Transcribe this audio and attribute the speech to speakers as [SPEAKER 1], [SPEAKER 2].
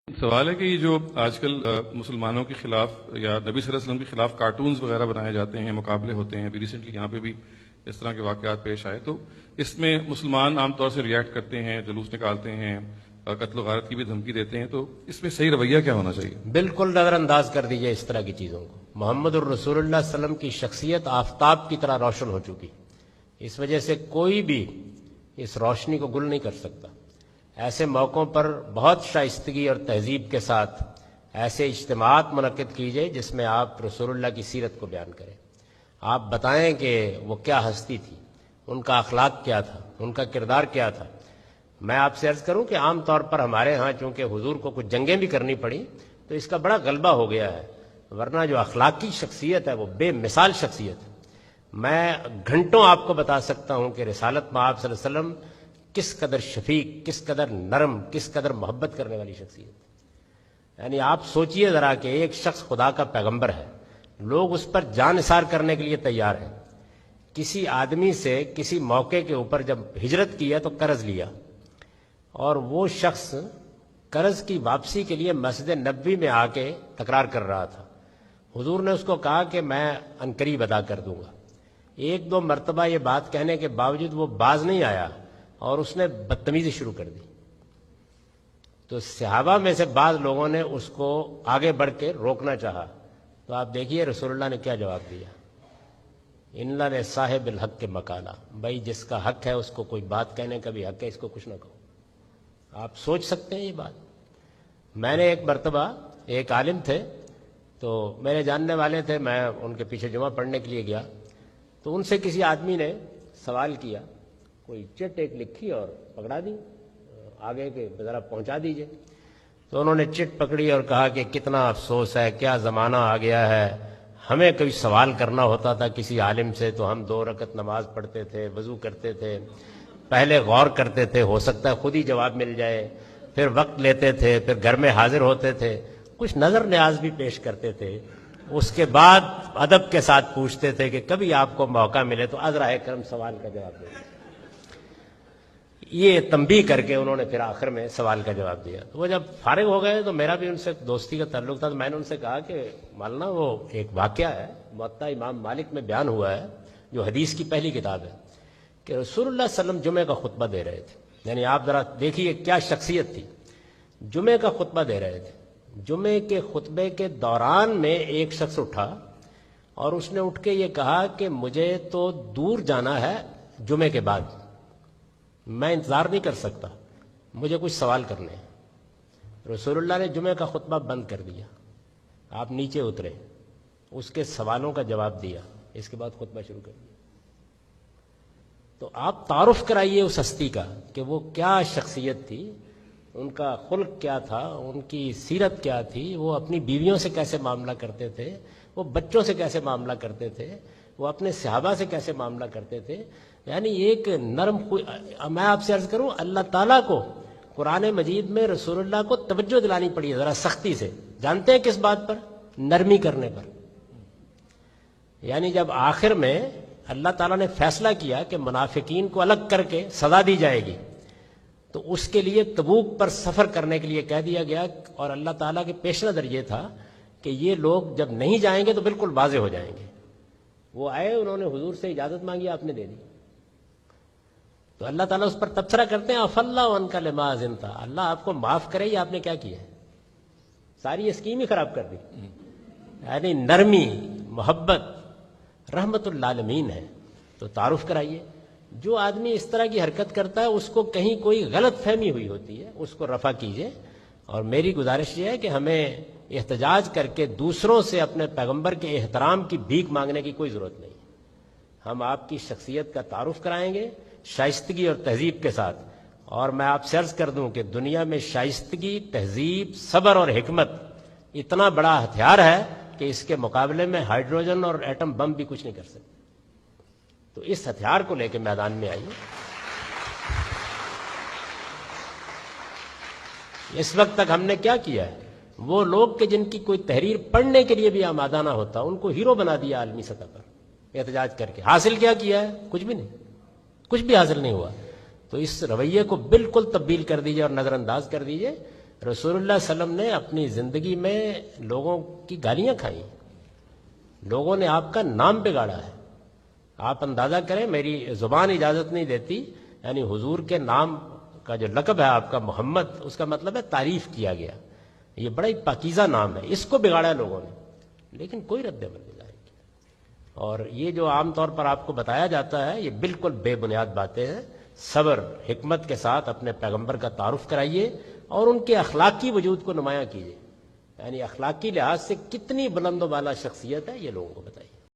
[SPEAKER 1] سوال ہے کہ یہ جو آج کل مسلمانوں کے خلاف یا نبی صلی اللہ علیہ وسلم کے خلاف کارٹونز وغیرہ بنائے جاتے ہیں، مقابلے ہوتے ہیں، ابھی ریسنٹلی یہاں پہ بھی اس طرح کے واقعات پیش آئے، تو اس میں مسلمان عام طور سے ریئیکٹ کرتے ہیں، جلوس نکالتے ہیں، قتل و غارت کی بھی دھمکی دیتے ہیں، تو اس میں صحیح رویہ کیا ہونا چاہیے؟
[SPEAKER 2] بالکل نظر انداز کر دیجئے اس طرح کی چیزوں کو۔ محمد الرسول اللہ صلی اللہ علیہ وسلم کی شخصیت آفتاب کی طرح روشن ہو چکی، اس وجہ سے کوئی بھی اس روشنی کو گل نہیں کر سکتا۔ ایسے موقعوں پر بہت شائستگی اور تہذیب کے ساتھ ایسے اجتماعات منعقد کیجئے جس میں آپ رسول اللہ کی سیرت کو بیان کریں، آپ بتائیں کہ وہ کیا ہستی تھی، ان کا اخلاق کیا تھا، ان کا کردار کیا تھا۔ میں آپ سے عرض کروں کہ عام طور پر ہمارے ہاں چونکہ حضور کو کچھ جنگیں بھی کرنی پڑی تو اس کا بڑا غلبہ ہو گیا ہے، ورنہ جو اخلاقی شخصیت ہے وہ بے مثال شخصیت ہے۔ میں گھنٹوں آپ کو بتا سکتا ہوں کہ رسالت میں آپ صلی اللہ علیہ وسلم کس قدر شفیق، کس قدر نرم، کس قدر محبت کرنے والی شخصیت۔ یعنی آپ سوچئے ذرا کہ ایک شخص خدا کا پیغمبر ہے، لوگ اس پر جان نثار کرنے کے لیے تیار ہیں۔ کسی آدمی سے کسی موقع کے اوپر جب ہجرت کی ہے تو قرض لیا، اور وہ شخص قرض کی واپسی کے لیے مسجد نبوی میں آ کے تکرار کر رہا تھا۔ حضور نے اس کو کہا کہ میں عنقریب ادا کر دوں گا۔ ایک دو مرتبہ یہ بات کہنے کے باوجود وہ باز نہیں آیا اور اس نے بدتمیزی شروع کر دی، تو صحابہ میں سے بعض لوگوں نے اس کو آگے بڑھ کے روکنا چاہا، تو آپ دیکھیے رسول اللہ نے کیا جواب دیا، ان نے صاحب الحق کے مقالہ، بھائی جس کا حق ہے اس کو کوئی بات کہنے کا بھی حق ہے، اس کو کچھ نہ کہو۔ آپ سوچ سکتے ہیں یہ بات۔ میں نے ایک مرتبہ، ایک عالم تھے تو میرے جاننے والے تھے، میں ان کے پیچھے جمعہ پڑھنے کے لیے گیا تو ان سے کسی آدمی نے سوال کیا، کوئی چٹ ایک لکھی اور پکڑا دی آگے کہ ذرا پہنچا دیجئے، تو انہوں نے چٹ پکڑی اور کہا کہ کتنا افسوس ہے، کیا زمانہ آ گیا ہے، ہمیں کوئی سوال کرنا ہوتا تھا کسی عالم سے تو ہم 2 رکعت نماز پڑھتے تھے، وضو کرتے تھے، پہلے غور کرتے تھے، ہو سکتا ہے خود ہی جواب مل جائے، پھر وقت لیتے تھے، پھر گھر میں حاضر ہوتے تھے، کچھ نظر نیاز بھی پیش کرتے تھے، اس کے بعد ادب کے ساتھ پوچھتے تھے کہ کبھی آپ کو موقع ملے تو عذرا کرم سوال کا جواب دیں۔ یہ تنبیہ کر کے انہوں نے پھر آخر میں سوال کا جواب دیا۔ تو وہ جب فارغ ہو گئے تو میرا بھی ان سے دوستی کا تعلق تھا، تو میں نے ان سے کہا کہ مولانا وہ ایک واقعہ ہے موطا امام مالک میں بیان ہوا ہے، جو حدیث کی پہلی کتاب ہے، کہ رسول اللہ صلی اللہ علیہ وسلم جمعے کا خطبہ دے رہے تھے، یعنی آپ ذرا دیکھیے کیا شخصیت تھی، جمعے کا خطبہ دے رہے تھے، جمعے کے خطبے کے دوران میں ایک شخص اٹھا اور اس نے اٹھ کے یہ کہا کہ مجھے تو دور جانا ہے جمعے کے بعد، میں انتظار نہیں کر سکتا، مجھے کچھ سوال کرنے ہیں۔ رسول اللہ نے جمعے کا خطبہ بند کر دیا، آپ نیچے اترے، اس کے سوالوں کا جواب دیا، اس کے بعد خطبہ شروع کر دیا۔ تو آپ تعارف کرائیے اس ہستی کا کہ وہ کیا شخصیت تھی، ان کا خلق کیا تھا، ان کی سیرت کیا تھی، وہ اپنی بیویوں سے کیسے معاملہ کرتے تھے، وہ بچوں سے کیسے معاملہ کرتے تھے، وہ اپنے صحابہ سے کیسے معاملہ کرتے تھے۔ یعنی ایک نرم میں آپ سے عرض کروں، اللہ تعالیٰ کو قرآن مجید میں رسول اللہ کو توجہ دلانی پڑی ہے ذرا سختی سے، جانتے ہیں کس بات پر؟ نرمی کرنے پر۔ یعنی جب آخر میں اللہ تعالیٰ نے فیصلہ کیا کہ منافقین کو الگ کر کے سزا دی جائے گی، تو اس کے لیے تبوک پر سفر کرنے کے لیے کہہ دیا گیا، اور اللہ تعالیٰ کے پیش نظر یہ تھا کہ یہ لوگ جب نہیں جائیں گے تو بالکل واضح ہو جائیں گے۔ وہ آئے، انہوں نے حضور سے اجازت مانگی، آپ نے دے دی، تو اللہ تعالیٰ اس پر تبصرہ کرتے ہیں عفا اللہ عنک لما اذنت، اللہ آپ کو معاف کرے، یہ آپ نے کیا کیا ہے، ساری اسکیم ہی خراب کر دی۔ یعنی نرمی، محبت، رحمت للعالمین ہے۔ تو تعارف کرائیے، جو آدمی اس طرح کی حرکت کرتا ہے اس کو کہیں کوئی غلط فہمی ہوئی ہوتی ہے، اس کو رفع کیجئے۔ اور میری گزارش یہ ہے کہ ہمیں احتجاج کر کے دوسروں سے اپنے پیغمبر کے احترام کی بھیک مانگنے کی کوئی ضرورت نہیں، ہم آپ کی شخصیت کا تعارف کرائیں گے شائستگی اور تہذیب کے ساتھ۔ اور میں آپ سے عرض کر دوں کہ دنیا میں شائستگی، تہذیب، صبر اور حکمت اتنا بڑا ہتھیار ہے کہ اس کے مقابلے میں ہائیڈروجن اور ایٹم بم بھی کچھ نہیں کر سکتے۔ تو اس ہتھیار کو لے کے میدان میں آئیے۔ اس وقت تک ہم نے کیا کیا ہے، وہ لوگ کہ جن کی کوئی تحریر پڑھنے کے لیے بھی آمادہ نہ ہوتا، ان کو ہیرو بنا دیا عالمی سطح پر احتجاج کر کے۔ حاصل کیا کیا ہے؟ کچھ بھی نہیں، کچھ بھی حاصل نہیں ہوا۔ تو اس رویے کو بالکل تبدیل کر دیجئے اور نظر انداز کر دیجئے۔ رسول اللہ صلی اللہ علیہ وسلم نے اپنی زندگی میں لوگوں کی گالیاں کھائیں، لوگوں نے آپ کا نام بگاڑا ہے. آپ اندازہ کریں، میری زبان اجازت نہیں دیتی، یعنی حضور کے نام کا جو لقب ہے آپ کا محمد، اس کا مطلب ہے تعریف کیا گیا. یہ بڑا ہی پاکیزہ نام ہے، اس کو بگاڑا لوگوں نے، لیکن کوئی رد عمل نہیں ظاہر کیا. اور یہ جو عام طور پر آپ کو بتایا جاتا ہے، یہ بالکل بے بنیاد باتیں ہیں. صبر حکمت کے ساتھ اپنے پیغمبر کا تعارف کرائیے اور ان کے اخلاقی وجود کو نمایاں کیجیے. یعنی اخلاقی لحاظ سے کتنی بلند و بالا شخصیت ہے، یہ لوگوں کو بتائیے.